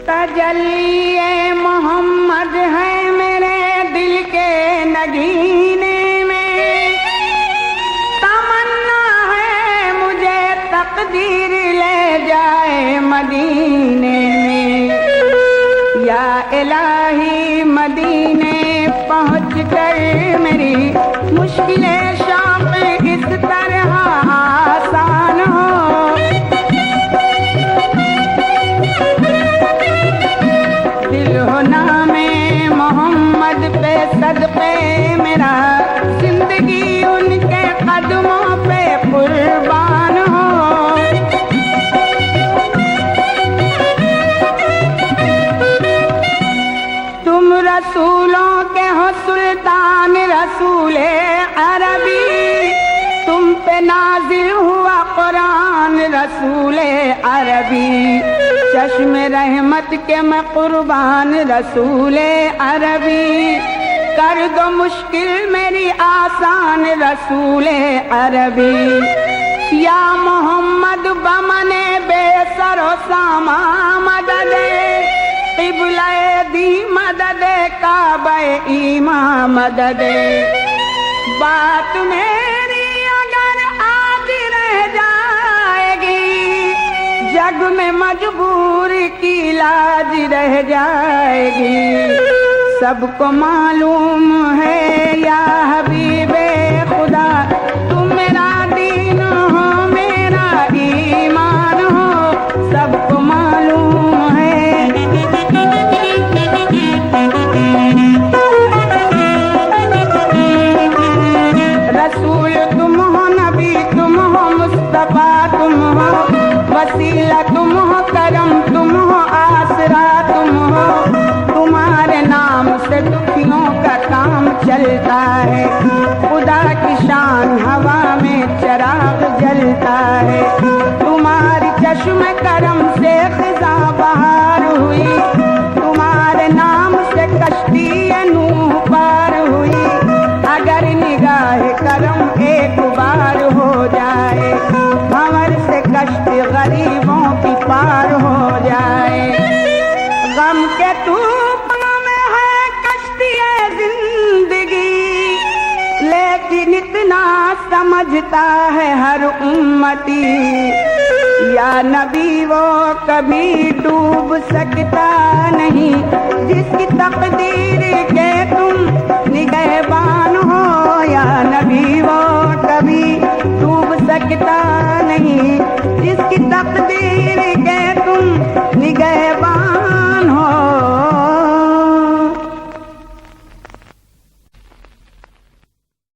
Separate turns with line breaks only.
तजल्ली मोहम्मद है मेरे दिल के नगीने में, तमन्ना है मुझे तकदीर ले जाए मदीने में। या इलाही मदीने पहुँच कर मेरी मुश्किलें शौक़ इस तरह आसान हो। दिल हो नामे मोहम्मद पे सदक़े मेरा, जिंदगी उनके कदमों पे कुर्बान हो। तुम रसूलों के हो सुल्तान रसूले अरबी, तुम पे नाजिल हुआ कुरान रसूले अरबी। चश्मे रहमत के मैं कुर्बान रसूले अरबी, कर दो मुश्किल मेरी आसान रसूले अरबी। या मोहम्मद बमने बेसरो सामा मददे, क़िबले दी मददे काबे ईमा मददे। बात मेरी अगर आज रह जाएगी, जग में मजबूर की लाज रह जाएगी। सबको मालूम है या हबीबे खुदा, तुम मेरा दीन हो मेरा ईमान हो। सबको मालूम है रसूल तुम हो, नबी तुम हो, मुस्तफा तुम हो, वसीला तुम हो, करम तुम हो, आसरा तुम हो। तुम्हारे नाम से दुखियों का काम चलता है, खुदा की शान हवा में चराग जलता है। तुम्हारी चश्मे करम से खिज़ां बहार हुई, तुम्हारे नाम से कश्ती नूह पार हुई। अगर निगाह करम एक बार हो जाए, भंवर से कश्ती गरीबों की पार हो जाए। गम के तूफान में है कश्ती जिंदगी, लेकिन इतना समझता है हर उम्मती। या नबी वो कभी डूब सकता नहीं, जिसकी तकदीर के तुम निगहबान हो। या नबी वो कभी डूब सकता नहीं, जिसकी तकदीर के तुम